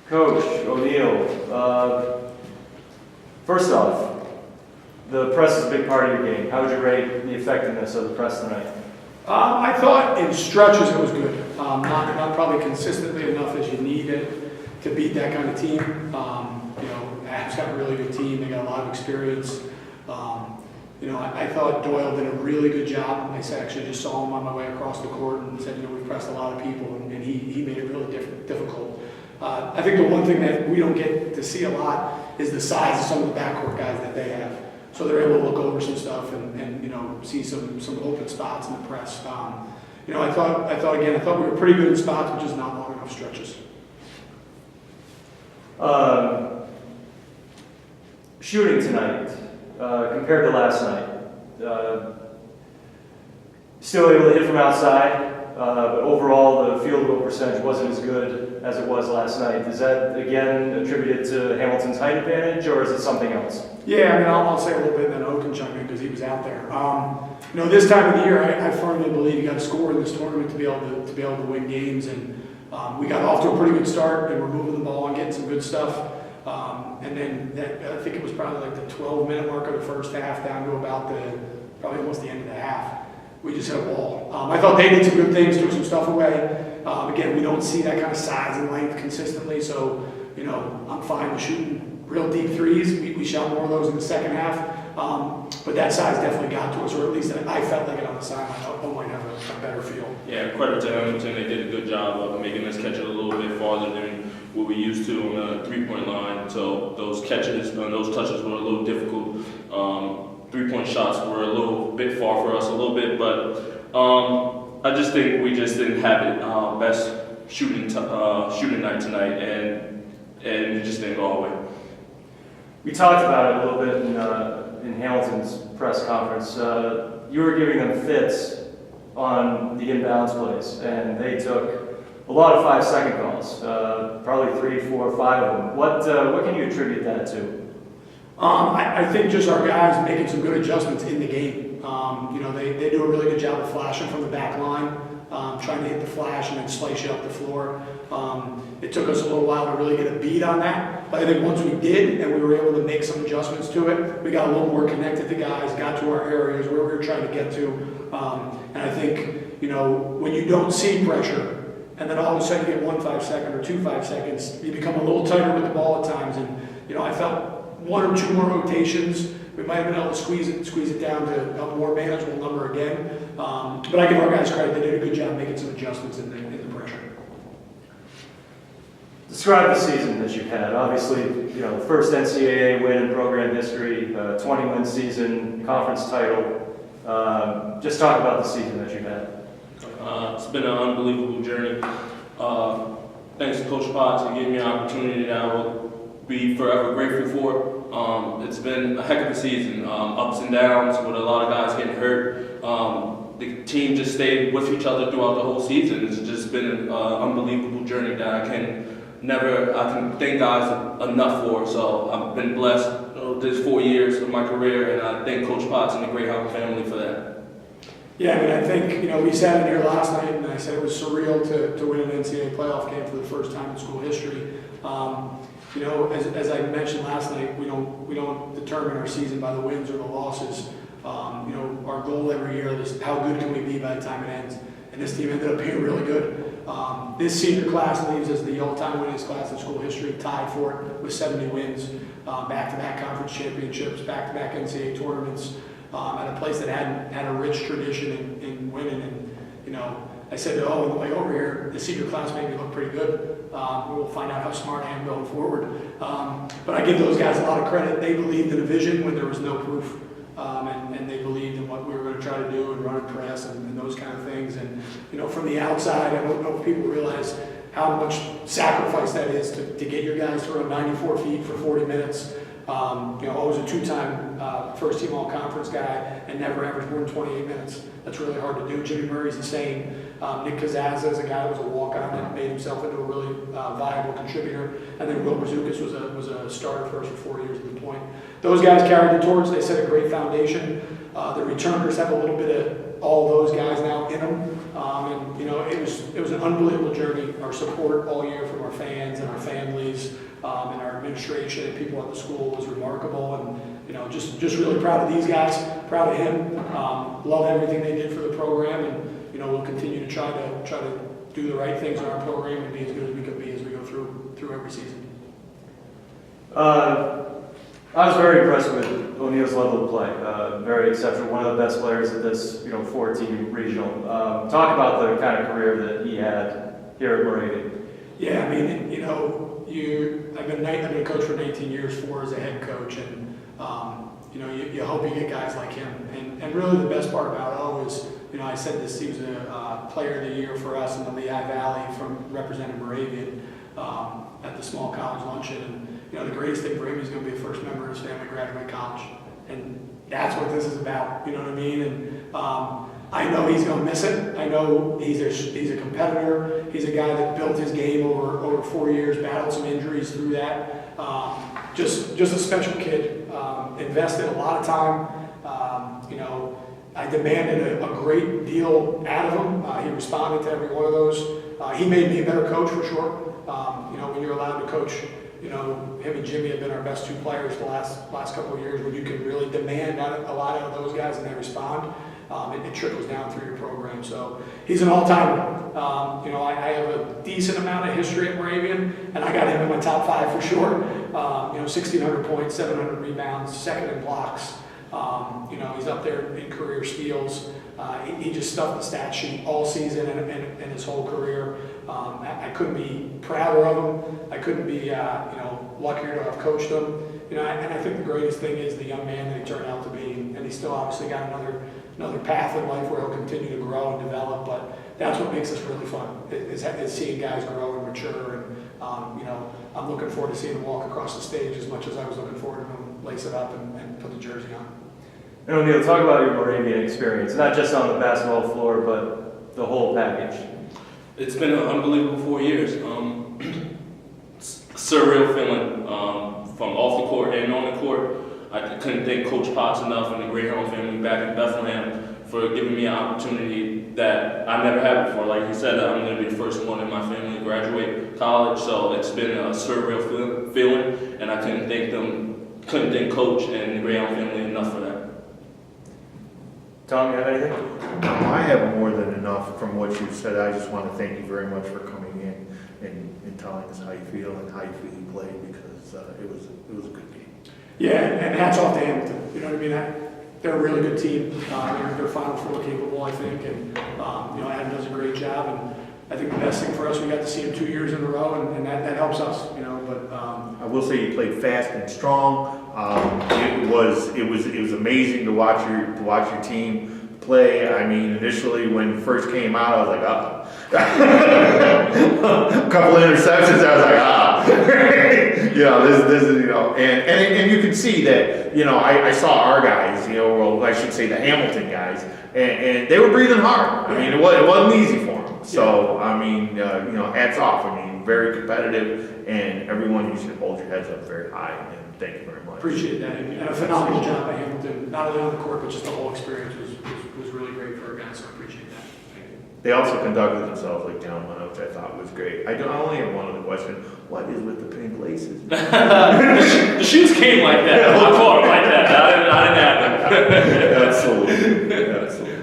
Coach O'Neill, first off, the press is a big part of your game. How would you rate the effectiveness of the press tonight? I thought in stretches it was good. Not probably consistently enough as you need it to beat that kind of team. Av's got a really good team. They got a lot of experience. I thought Doyle did a really good job. I actually just saw him on my way across the court and said, we've pressed a lot of people, and he made it really difficult. I think the one thing that we don't get to see a lot is the size of some of the backcourt guys that they have. So they're able to look over some stuff and see some open spots in the press. I thought we were pretty good in spots, but just not long enough stretches. Shooting tonight, compared to last night, still able to hit from outside, but overall the field goal percentage wasn't as good as it was last night. Is that, again, attributed to Hamilton's height advantage, or is it something else? Yeah, I'll say a little bit, and then O can chime in because he was out there. This time of the year, I firmly believe you got to score in this tournament to be able to win games, and we got off to a pretty good start, and we're moving the ball and getting some good stuff. And then I think it was probably like the 12-minute mark of the first half down to about probably almost the end of the half. We just hit a wall. I thought they did some good things, took some stuff away. Again, we don't see that kind of size and length consistently, so I'm fine with shooting real deep threes. We shot more of those in the second half, but that size definitely got to us, or at least I felt like it on the sideline. I might have a better feel. Yeah, credit to Hamilton. They did a good job of making us catch it a little bit farther than what we used to on the three-point line. So those catches, those touches were a little difficult. Three-point shots were a little bit far for us, a little bit, but I just think we just didn't have it best shooting night tonight, and it just didn't go our way. We talked about it a little bit in Hamilton's press conference. You were giving them fits on the inbounds plays, and they took a lot of 5-second calls, probably 3, 4, 5 of them. What can you attribute that to? I think just our guys making some good adjustments in the game. They do a really good job of flashing from the back line, trying to hit the flash and then slice you up the floor. It took us a little while to really get a beat on that, but I think once we did and we were able to make some adjustments to it, we got a little more connected to guys, got to our areas where we were trying to get to. And I think, when you don't see pressure, and then all of a sudden you get 1 5-second or 2 5 seconds, you become a little tighter with the ball at times. And, I felt 1 or 2 more rotations, we might have been able to squeeze it down to a more manageable number again. But I give our guys credit; they did a good job making some adjustments in the pressure. Describe the season that you've had. Obviously, the first NCAA win in program history, 20-win season, conference title. Just talk about the season that you've had. It's been an unbelievable journey. Thanks to Coach Potts for giving me an opportunity that I will be forever grateful for. It's been a heck of a season, ups and downs with a lot of guys getting hurt. The team just stayed with each other throughout the whole season. It's just been an unbelievable journey that I can thank guys enough for. So I've been blessed this 4 years of my career, and I thank Coach Potts and the Greyhound family for that. Yeah, I think, we sat in here last night and I said it was surreal to win an NCAA playoff game for the first time in school history. As I mentioned last night, we don't determine our season by the wins or the losses. Our goal every year is how good can we be by the time it ends. And this team ended up being really good. This senior class leaves as the all-time winningest class in school history, tied for it with 70 wins, back-to-back conference championships, back-to-back NCAA tournaments, at a place that had a rich tradition in winning. And I said, on the way over here, the senior class made me look pretty good. We'll find out how smart I am going forward. But I give those guys a lot of credit. They believed in a vision when there was no proof, and they believed in what we were going to try to do and run and press and those kind of things. And from the outside, I don't know if people realize how much sacrifice that is to get your guys to run 94 feet for 40 minutes. I was a 2-time first-team all-conference guy and never averaged more than 28 minutes. That's really hard to do. Jimmy Murray's the same. Nick Kazazza is a guy that was a walk-on and made himself into a really viable contributor. And then Will Bazookas was a starter for us for 4 years at the point. Those guys carried the torch. They set a great foundation. The returners have a little bit of all those guys now in them. And it was was an unbelievable journey. Our support all year from our fans and our families and our administration and people at the school was remarkable. And just really proud of these guys, proud of him. Love everything they did for the program, and we'll continue to try to do the right things in our program and be as good as we can be as we go through every season. I was very impressed with O'Neill's level of play. Very exceptional, one of the best players at this 4-team regional. Talk about the kind of career that he had here at Moravian. Yeah, I mean, I've been a coach for 19 years, 4 as a head coach, and you hope you get guys like him. And really the best part about O is, I said this, he was a player of the year for us in the Lehigh Valley from representing Moravian at the small college luncheon. And the greatest thing for him is going to be the first member of his family graduate college. And that's what this is about, you know what I mean? And I know he's going to miss it. I know he's a competitor. He's a guy that built his game over 4 years, battled some injuries through that. Just a special kid. Invested a lot of time. I demanded a great deal out of him. He responded to every one of those. He made me a better coach for sure. When you're allowed to coach, him and Jimmy have been our best 2 players the last couple of years. When you can really demand a lot out of those guys and they respond, it trickles down through your program. So he's an all-timer. I have a decent amount of history at Moravian, and I got him in my top 5 for sure. 1,600 points, 700 rebounds, second in blocks. He's up there in career steals. He just stuffed the stat sheet all season and his whole career. I couldn't be prouder of him. I couldn't be, luckier to have coached him. And I think the greatest thing is the young man that he turned out to be. And he's still obviously got another path in life where he'll continue to grow and develop. But that's what makes this really fun, is seeing guys grow and mature. And, I'm looking forward to seeing him walk across the stage as much as I was looking forward to him lace it up and put the jersey on. And O'Neill, talk about your Moravian experience, not just on the basketball floor, but the whole package. It's been an unbelievable 4 years. Surreal feeling from off the court and on the court. I couldn't thank Coach Potts enough and the Greyhound family back in Bethlehem for giving me an opportunity that I never had before. Like he said, I'm going to be the first one in my family to graduate college, so it's been a surreal feeling, and I couldn't thank Coach and the Greyhound family enough for that. Tom, you have anything? No, I have more than enough from what you've said. I just want to thank you very much for coming in and telling us how you feel and how you feel you played, because it was a good game. Yeah, and hats off to Hamilton. You know what I mean? They're a really good team. They're Final Four capable, I think, and Adam does a great job. And I think the best thing for us, we got to see him 2 years in a row, and that helps us. But I will say you played fast and strong. It was amazing to watch your team play. I mean, initially when it first came out, I was like, a couple of interceptions. I was like, this is and you can see that. I saw our guys. Well, I should say the Hamilton guys, and they were breathing hard. I mean, it wasn't easy for them. So I mean, hats off. I mean, very competitive, and everyone, you should hold your heads up very high. And thank you very much. Appreciate that, and a phenomenal job by Hamilton. Not only on the court, but just the whole experience was really great for our guys. So I appreciate that. Thank you. They also conducted themselves like gentlemen, which I thought was great. I only have one other question. What is with the pink laces? The shoes came like that. I caught them like that. I didn't have them. Absolutely.